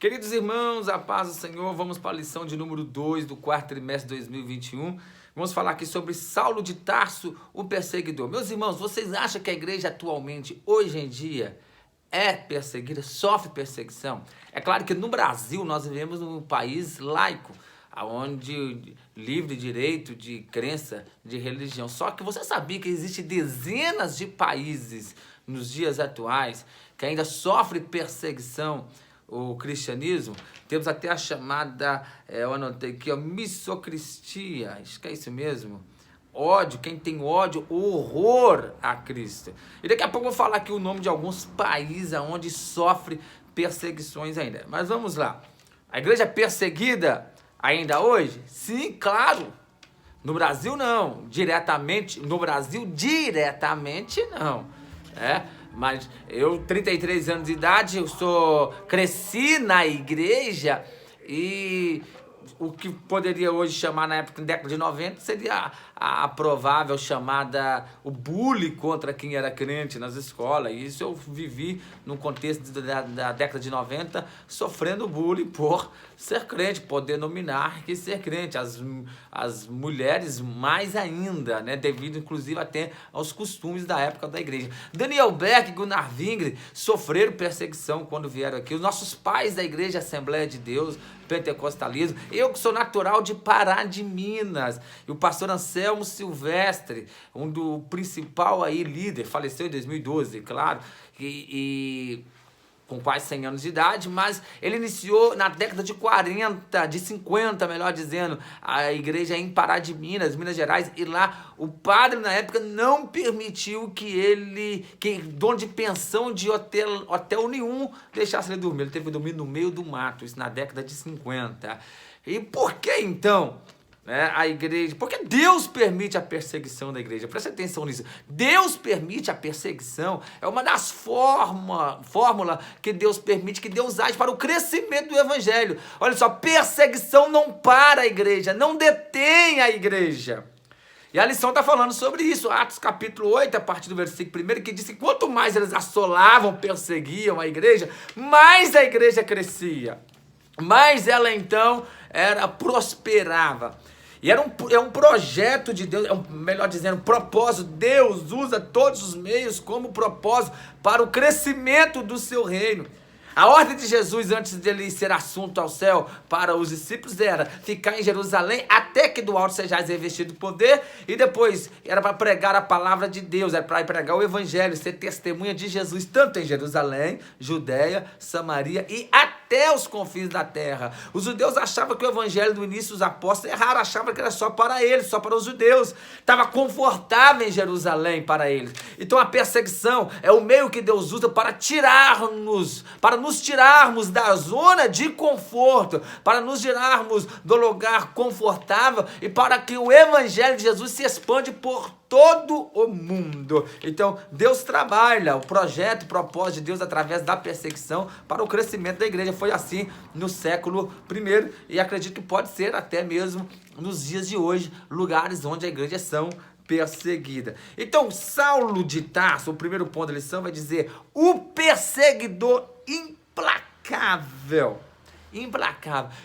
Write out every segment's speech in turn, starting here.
Queridos irmãos, a paz do Senhor, vamos para a lição de número 2 do quarto trimestre de 2021. Vamos falar aqui sobre Saulo de Tarso, o perseguidor. Meus irmãos, vocês acham que a igreja atualmente, hoje em dia, é perseguida, sofre perseguição? É claro que no Brasil nós vivemos num país laico, onde livre direito de crença, de religião. Só que você sabia que existem dezenas de países nos dias atuais que ainda sofre perseguição o cristianismo? Temos até a chamada, eu anotei aqui, missocristia, acho que é isso mesmo. Ódio, quem tem ódio, horror a Cristo. E daqui a pouco eu vou falar aqui o nome de alguns países onde sofre perseguições ainda. Mas vamos lá. A igreja é perseguida ainda hoje? Sim, claro. No Brasil não. Diretamente, no Brasil diretamente não. Mas eu, 33 anos de idade, cresci na igreja e o que poderia hoje chamar na época, na década de 90, seria a provável chamada, o bullying contra quem era crente nas escolas. E isso eu vivi no contexto da década de 90, sofrendo bullying por ser crente, por denominar que ser crente. As mulheres mais ainda, né, devido inclusive até aos costumes da época da igreja. Daniel Beck e Gunnar Wingre sofreram perseguição quando vieram aqui. Os nossos pais da igreja Assembleia de Deus, pentecostalismo. Eu que sou natural de Pará de Minas, e o pastor Anselmo Silvestre, um do principal aí líder, faleceu em 2012, claro, e com quase 100 anos de idade, mas ele iniciou na década de 40, de 50, melhor dizendo, a igreja em Pará de Minas, Minas Gerais, e lá o padre na época não permitiu que dono de pensão de hotel nenhum deixasse ele dormir. Ele teve que dormir no meio do mato, isso na década de 50. E por que então a igreja? Porque Deus permite a perseguição da igreja. Presta atenção nisso. Deus permite a perseguição. É uma das fórmulas que Deus permite, que Deus age para o crescimento do evangelho. Olha só, perseguição não para a igreja, não detém a igreja. E a lição está falando sobre isso. Atos capítulo 8, a partir do versículo 1, que diz que quanto mais eles assolavam, perseguiam a igreja, mais a igreja crescia. Mais ela então prosperava. E é um projeto de Deus, melhor dizendo, propósito. Deus usa todos os meios como propósito para o crescimento do seu reino. A ordem de Jesus, antes dele ser assunto ao céu para os discípulos, era ficar em Jerusalém até que do alto sejais revestido de poder, e depois era para pregar a palavra de Deus, era para pregar o evangelho, ser testemunha de Jesus, tanto em Jerusalém, Judéia, Samaria e até os confins da terra. Os judeus achavam que o evangelho do início, os apóstolos erraram, achavam que era só para eles, só para os judeus. Estava confortável em Jerusalém para eles. Então a perseguição é o meio que Deus usa para nos tirarmos da zona de conforto, para nos tirarmos do lugar confortável e para que o evangelho de Jesus se expande por todo o mundo. Então, Deus trabalha, o propósito de Deus através da perseguição para o crescimento da igreja. Foi assim no século I e acredito que pode ser até mesmo nos dias de hoje, lugares onde a igreja são perseguida. Então, Saulo de Tarso, o primeiro ponto da lição vai dizer: o perseguidor implacável.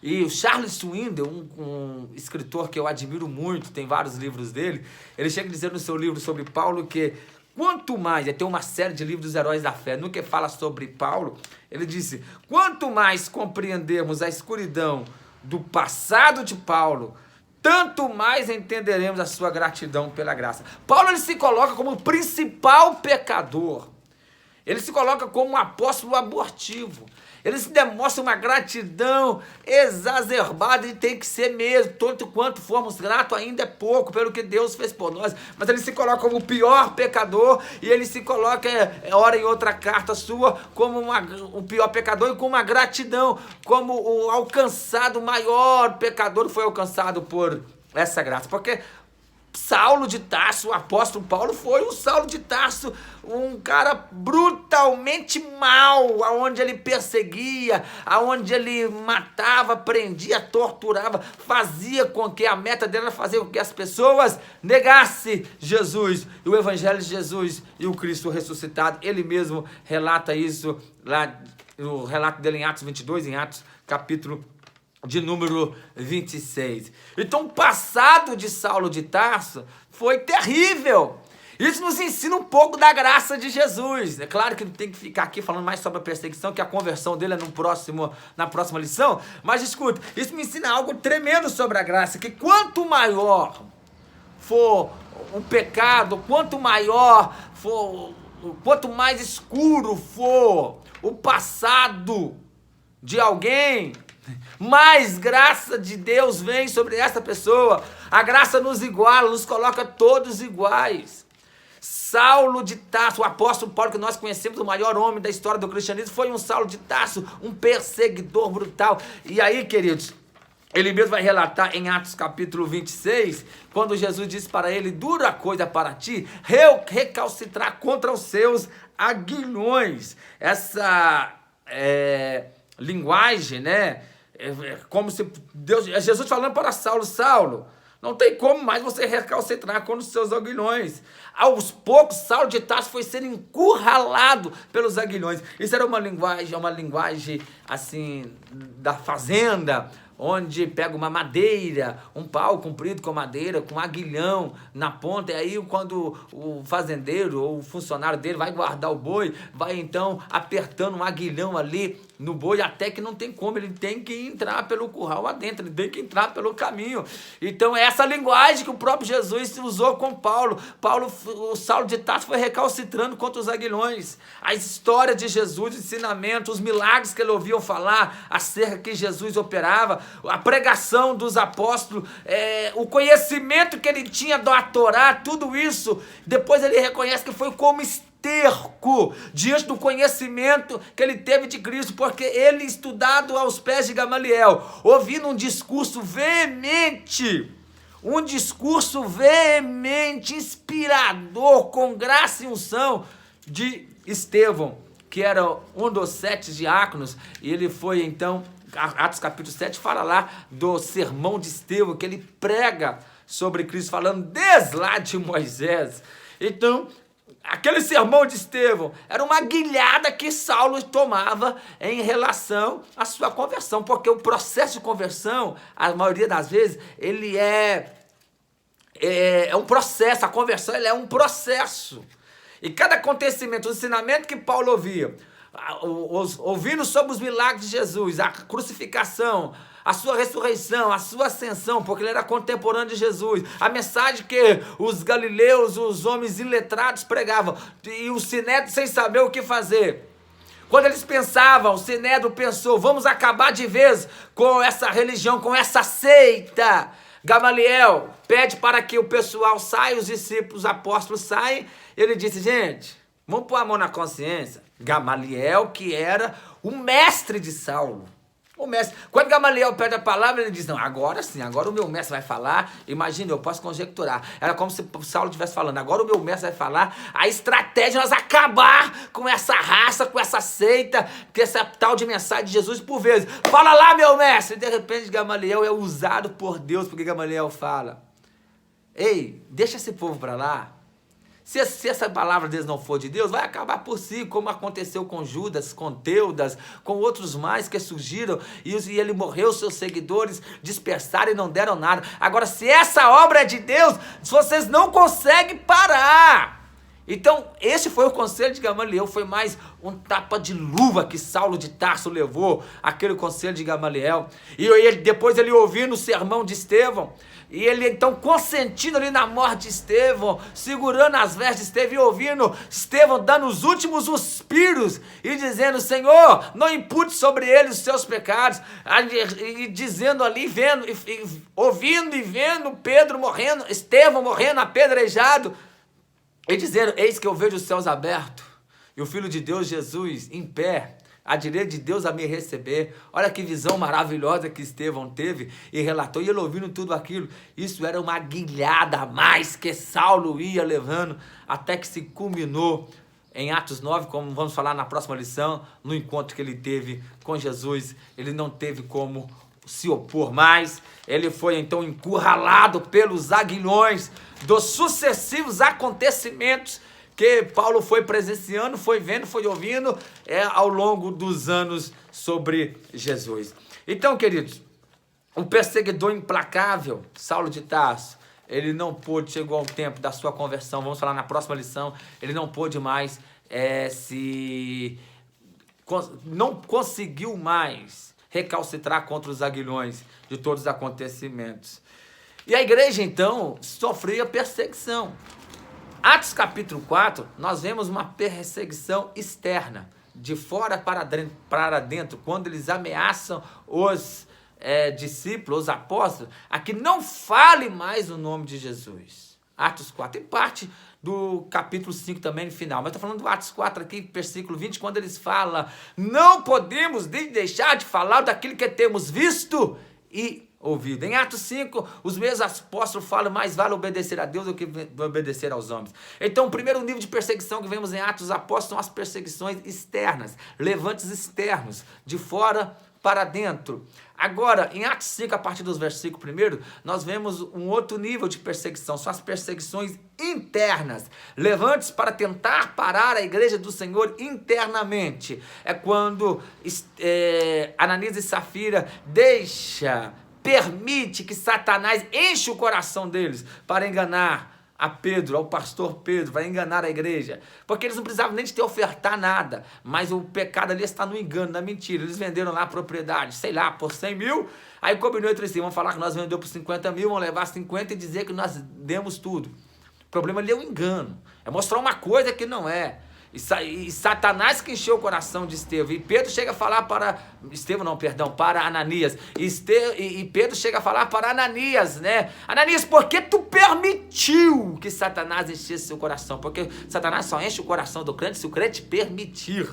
E o Charles Swindoll, um escritor que eu admiro muito, tem vários livros dele, ele chega a dizer no seu livro sobre Paulo que quanto mais, tem uma série de livros dos heróis da fé, no que fala sobre Paulo, ele disse: quanto mais compreendermos a escuridão do passado de Paulo, tanto mais entenderemos a sua gratidão pela graça. Paulo, ele se coloca como o principal pecador. Ele se coloca como um apóstolo abortivo. Ele se demonstra uma gratidão exacerbada, e tem que ser mesmo. Tanto quanto formos gratos, ainda é pouco pelo que Deus fez por nós. Mas ele se coloca como o pior pecador, e ele se coloca, ora em outra carta sua, como o pior pecador e com uma gratidão, como o alcançado, o maior pecador foi alcançado por essa graça. Porque Saulo de Tarso, o apóstolo Paulo, foi o Saulo de Tarso, um cara brutalmente mau, aonde ele perseguia, aonde ele matava, prendia, torturava, fazia com que a meta dele era fazer com que as pessoas negassem Jesus, e o evangelho de Jesus e o Cristo ressuscitado. Ele mesmo relata isso lá o relato dele em Atos 22, em Atos capítulo de número 26. Então o passado de Saulo de Tarso foi terrível. Isso nos ensina um pouco da graça de Jesus. É claro que não tem que ficar aqui falando mais sobre a perseguição, que a conversão dele é na próxima lição. Mas escuta, isso me ensina algo tremendo sobre a graça, que quanto maior for o pecado, quanto mais escuro for o passado de alguém, mais graça de Deus vem sobre essa pessoa. A graça nos iguala, nos coloca todos iguais. Saulo de Tarso, o apóstolo Paulo que nós conhecemos, o maior homem da história do cristianismo, foi um Saulo de Tarso, um perseguidor brutal. E aí, queridos, ele mesmo vai relatar em Atos capítulo 26, quando Jesus disse para ele: dura coisa para ti recalcitrar contra os seus aguilhões. Essa linguagem, né? Como se Jesus falando para Saulo: Saulo, não tem como mais você recalcitrar contra os seus aguilhões. Aos poucos, Saulo de Tarso foi sendo encurralado pelos aguilhões. Isso era uma linguagem assim, da fazenda, onde pega uma madeira, um pau comprido com madeira, com um aguilhão na ponta, e aí quando o fazendeiro ou o funcionário dele vai guardar o boi, vai então apertando um aguilhão ali no boi, até que não tem como, ele tem que entrar pelo curral adentro, ele tem que entrar pelo caminho. Então é essa linguagem que o próprio Jesus usou com Paulo. O Saulo de Tarso foi recalcitrando contra os aguilhões. A história de Jesus, o ensinamento, os milagres que ele ouviam falar acerca que Jesus operava, a pregação dos apóstolos, o conhecimento que ele tinha da Torá, tudo isso, depois ele reconhece que foi como esterco diante do conhecimento que ele teve de Cristo, porque ele, estudado aos pés de Gamaliel, ouvindo um discurso veemente, inspirador, com graça e unção de Estevão, que era um dos 7 diáconos, e ele foi então, Atos capítulo 7 fala lá do sermão de Estevão, que ele prega sobre Cristo, falando desde lá de Moisés. Então, aquele sermão de Estevão era uma guilhada que Saulo tomava em relação à sua conversão, porque o processo de conversão, a maioria das vezes, ele é um processo, a conversão é um processo. E cada acontecimento, o ensinamento que Paulo ouvia, ouvindo sobre os milagres de Jesus, a crucificação, a sua ressurreição, a sua ascensão, porque ele era contemporâneo de Jesus, a mensagem que os galileus, os homens iletrados pregavam, e o sinédrio sem saber o que fazer. Quando eles pensavam, o sinédrio pensou: vamos acabar de vez com essa religião, com essa seita. Gamaliel pede para que o pessoal saia, os discípulos, os apóstolos saem. Ele disse: gente, vamos pôr a mão na consciência. Gamaliel, que era o mestre de Saulo. O mestre. Quando Gamaliel pede a palavra, ele diz: não, agora sim, agora o meu mestre vai falar. Imagina, eu posso conjecturar. Era como se Saulo estivesse falando: agora o meu mestre vai falar. A estratégia é nós acabar com essa raça, com essa seita, com essa tal de mensagem de Jesus por vezes. Fala lá, meu mestre. E de repente Gamaliel é usado por Deus, porque Gamaliel fala: ei, deixa esse povo para lá. Se essa palavra deles não for de Deus, vai acabar por si, como aconteceu com Judas, com Teudas, com outros mais que surgiram, e ele morreu, seus seguidores dispersaram e não deram nada. Agora, se essa obra é de Deus, vocês não conseguem parar. Então, esse foi o conselho de Gamaliel, foi mais um tapa de luva que Saulo de Tarso levou, aquele conselho de Gamaliel. E depois ele ouvindo o sermão de Estevão, e ele então consentindo ali na morte de Estevão, segurando as vestes de Estevão e ouvindo Estevão dando os últimos suspiros e dizendo: Senhor, não impute sobre ele os seus pecados. E dizendo ali, ouvindo e vendo Pedro morrendo, Estevão morrendo apedrejado, e dizendo: eis que eu vejo os céus abertos e o Filho de Deus, Jesus, em pé, à direita de Deus a me receber. Olha que visão maravilhosa que Estevão teve e relatou, e ele ouvindo tudo aquilo. Isso era uma guilhada a mais que Saulo ia levando, até que se culminou em Atos 9, como vamos falar na próxima lição, no encontro que ele teve com Jesus. Ele não teve como se opor mais, ele foi então encurralado pelos aguilhões dos sucessivos acontecimentos que Paulo foi presenciando, foi vendo, foi ouvindo ao longo dos anos sobre Jesus. Então, queridos, o perseguidor implacável, Saulo de Tarso, ele não pôde, chegou ao tempo da sua conversão, vamos falar na próxima lição, ele não pôde mais não conseguiu mais recalcitrar contra os aguilhões de todos os acontecimentos. E a igreja, então, sofria perseguição. Atos capítulo 4, nós vemos uma perseguição externa, de fora para dentro, quando eles ameaçam os discípulos, os apóstolos, a que não fale mais o nome de Jesus. Atos 4, e parte do capítulo 5 também no final, mas estou falando do Atos 4 aqui, versículo 20, quando eles falam, não podemos deixar de falar daquilo que temos visto e ouvido. Em Atos 5, os mesmos apóstolos falam, mais vale obedecer a Deus do que obedecer aos homens. Então, o primeiro nível de perseguição que vemos em Atos dos Apóstolos são as perseguições externas, levantes externos, de fora para dentro. Agora, em Atos 5, a partir dos versículos 1, nós vemos um outro nível de perseguição, são as perseguições internas, levantes para tentar parar a igreja do Senhor internamente. É quando Ananias e Safira permite que Satanás enche o coração deles para enganar a Pedro, ao pastor Pedro, para enganar a igreja, porque eles não precisavam nem de ter ofertar nada, mas o pecado ali está no engano, na mentira. Eles venderam lá a propriedade, sei lá, por 100 mil, aí combinou entre si, vamos falar que nós vendemos por 50 mil, vamos levar 50 e dizer que nós demos tudo. O problema ali é o engano, é mostrar uma coisa que não é. E Satanás que encheu o coração de Estevão. E Pedro chega a falar para Ananias. E Pedro chega a falar para Ananias, né? Ananias, por que tu permitiu que Satanás enchesse seu coração? Porque Satanás só enche o coração do crente se o crente permitir.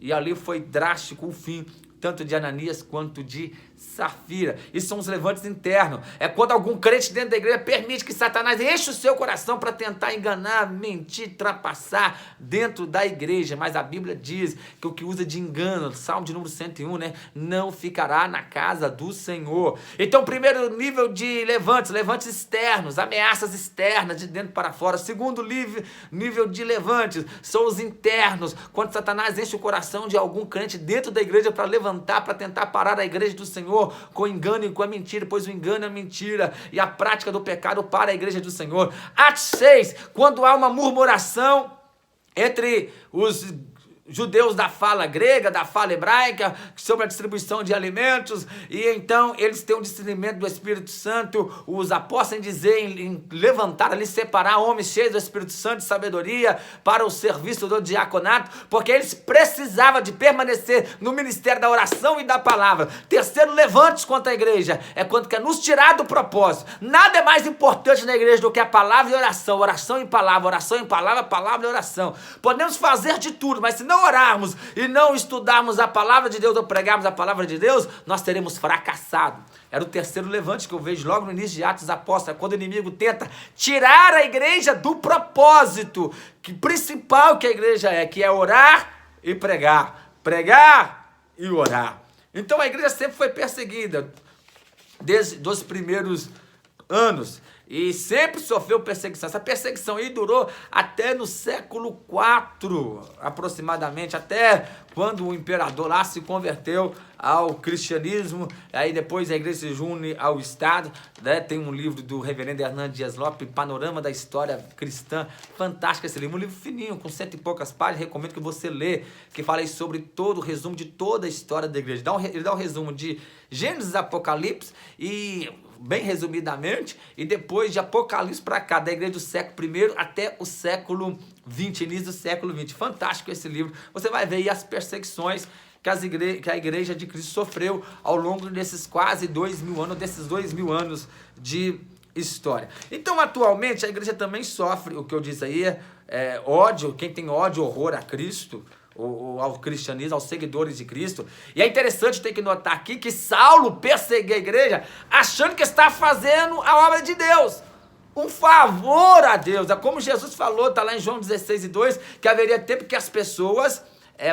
E ali foi drástico o fim, tanto de Ananias quanto de Safira. Isso são os levantes internos. É quando algum crente dentro da igreja permite que Satanás enche o seu coração para tentar enganar, mentir, trapaçar dentro da igreja. Mas a Bíblia diz que o que usa de engano, Salmo de número 101, né? Não ficará na casa do Senhor. Então, primeiro nível de levantes externos, ameaças externas de dentro para fora. Segundo nível de levantes são os internos, quando Satanás enche o coração de algum crente dentro da igreja para levantar, para tentar parar a igreja do Senhor com o engano e com a mentira, pois o engano é a mentira e a prática do pecado para a igreja do Senhor. Atos 6, quando há uma murmuração entre os judeus da fala grega, da fala hebraica, sobre a distribuição de alimentos, e então eles têm um discernimento do Espírito Santo, os apóstolos em dizer, em levantar ali, separar homens cheios do Espírito Santo de sabedoria para o serviço do diaconato, porque eles precisavam de permanecer no ministério da oração e da palavra. Terceiro, levantes contra a igreja, é quando quer nos tirar do propósito. Nada é mais importante na igreja do que a palavra e oração, oração e palavra, palavra e oração. Podemos fazer de tudo, mas se não orarmos e não estudarmos a palavra de Deus ou pregarmos a palavra de Deus, nós teremos fracassado. Era o terceiro levante que eu vejo logo no início de Atos dos Apóstolos, quando o inimigo tenta tirar a igreja do propósito principal que a igreja que é orar e pregar e orar. Então a igreja sempre foi perseguida desde os primeiros anos e sempre sofreu perseguição. Essa perseguição aí durou até no século IV, aproximadamente, até quando o imperador lá se converteu ao cristianismo. Aí depois a igreja se une ao Estado, né? Tem um livro do reverendo Hernando Dias Lopes, Panorama da História Cristã, fantástico esse livro, um livro fininho, com 100 e poucas páginas, recomendo que você lê, que fala aí sobre todo o resumo de toda a história da igreja. Ele dá um resumo de Gênesis, Apocalipse e bem resumidamente, e depois de Apocalipse para cá, da igreja do século I até o século XX, início do século XX. Fantástico esse livro. Você vai ver aí as perseguições que a igreja de Cristo sofreu ao longo desses quase 2.000 anos, desses 2.000 anos de história. Então, atualmente, a igreja também sofre, o que eu disse aí, ódio, quem tem ódio, horror a Cristo, ou ao cristianismo, aos seguidores de Cristo. E é interessante ter que notar aqui que Saulo perseguia a igreja achando que está fazendo a obra de Deus, um favor a Deus. É como Jesus falou, está lá em João 16:2, que haveria tempo que as pessoas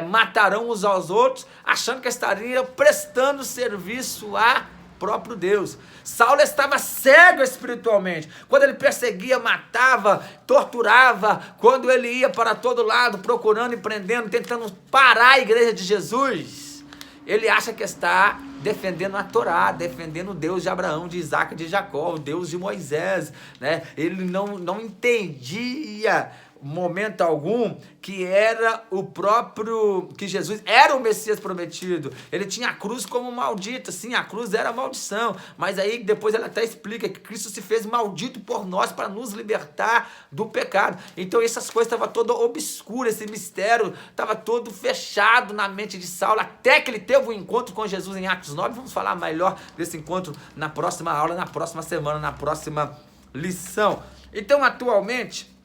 matarão uns aos outros, achando que estariam prestando serviço a próprio Deus. Saulo estava cego espiritualmente. Quando ele perseguia, matava, torturava, quando ele ia para todo lado, procurando e prendendo, tentando parar a igreja de Jesus, ele acha que está defendendo a Torá, defendendo o Deus de Abraão, de Isaac, de Jacó, o Deus de Moisés, né? Ele não entendia momento algum que era o próprio, que Jesus era o Messias prometido. Ele tinha a cruz como maldita, sim, a cruz era maldição, mas aí depois ela até explica que Cristo se fez maldito por nós para nos libertar do pecado. Então essas coisas estavam todas obscuras, esse mistério estava todo fechado na mente de Saulo, até que ele teve um encontro com Jesus em Atos 9. Vamos falar melhor desse encontro na próxima aula, na próxima semana, na próxima lição. Então atualmente,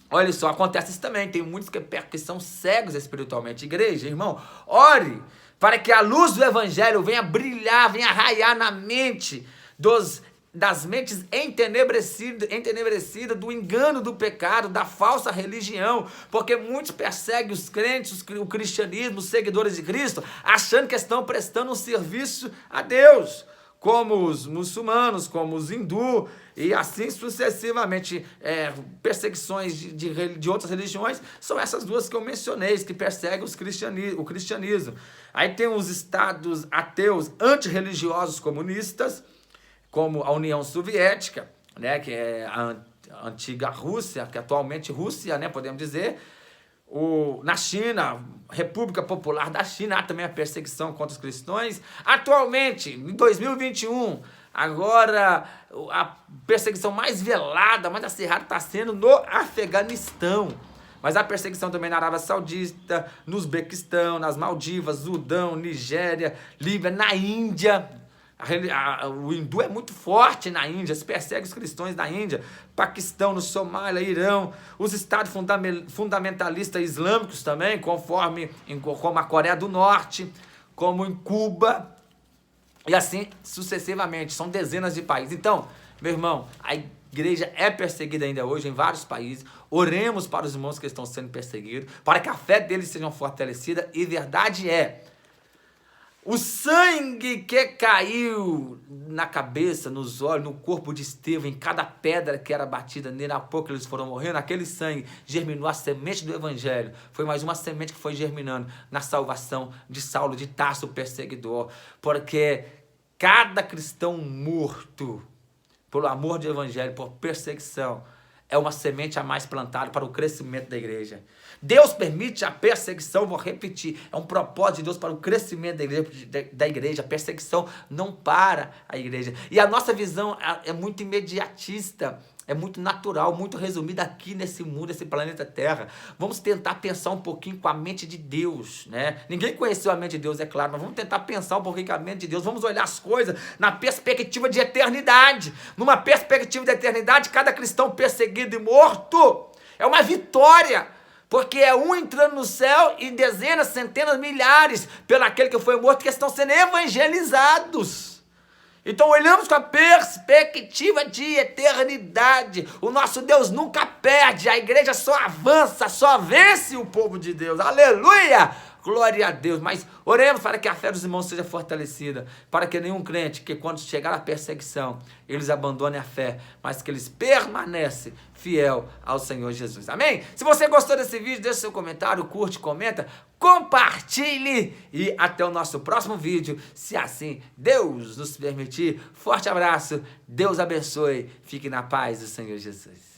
olha só, acontece isso também, tem muitos que são cegos espiritualmente. Igreja, irmão, ore para que a luz do evangelho venha brilhar, venha raiar na mente das mentes entenebrecidas do engano do pecado, da falsa religião, porque muitos perseguem os crentes, o cristianismo, os seguidores de Cristo, achando que estão prestando um serviço a Deus, como os muçulmanos, como os hindus, e assim sucessivamente. Perseguições de outras religiões são essas duas que eu mencionei, que perseguem o cristianismo. Aí tem os estados ateus antirreligiosos comunistas, como a União Soviética, né, que é a antiga Rússia, que atualmente Rússia, né, podemos dizer. Na China, República Popular da China, há também a perseguição contra os cristãos. Atualmente, em 2021, agora a perseguição mais velada, mais acirrada está sendo no Afeganistão. Mas há perseguição também na Arábia Saudita, no Uzbequistão, nas Maldivas, Sudão, Nigéria, Líbia, na Índia. O hindu é muito forte na Índia, se persegue os cristãos na Índia, Paquistão, no Somália, Irão, os estados fundamentalistas islâmicos também, como a Coreia do Norte, como em Cuba, e assim sucessivamente, são dezenas de países. Então, meu irmão, a igreja é perseguida ainda hoje em vários países. Oremos para os irmãos que estão sendo perseguidos, para que a fé deles seja fortalecida, e verdade é, o sangue que caiu na cabeça, nos olhos, no corpo de Estevão, em cada pedra que era batida nele, a pouco eles foram morrendo, aquele sangue germinou a semente do evangelho. Foi mais uma semente que foi germinando na salvação de Saulo de Tarso, o perseguidor. Porque cada cristão morto pelo amor do evangelho, por perseguição, é uma semente a mais plantada para o crescimento da igreja. Deus permite a perseguição, vou repetir, é um propósito de Deus para o crescimento da igreja. A perseguição não para a igreja. E a nossa visão é muito imediatista, é muito natural, muito resumida aqui nesse mundo, nesse planeta Terra. Vamos tentar pensar um pouquinho com a mente de Deus, né? Ninguém conheceu a mente de Deus, é claro, mas vamos tentar pensar um pouquinho com a mente de Deus. Vamos olhar as coisas na perspectiva de eternidade. Numa perspectiva de eternidade, cada cristão perseguido e morto é uma vitória. Porque é um entrando no céu e dezenas, centenas, milhares pelo aquele que foi morto, que estão sendo evangelizados. Então olhamos com a perspectiva de eternidade. O nosso Deus nunca perde, a igreja só avança, só vence o povo de Deus. Aleluia! Glória a Deus. Mas oremos para que a fé dos irmãos seja fortalecida, para que nenhum crente, que quando chegar a perseguição, eles abandonem a fé, mas que eles permanecem fiel ao Senhor Jesus. Amém? Se você gostou desse vídeo, deixa seu comentário, curte, comenta, compartilhe e até o nosso próximo vídeo, se assim Deus nos permitir. Forte abraço, Deus abençoe, fique na paz do Senhor Jesus.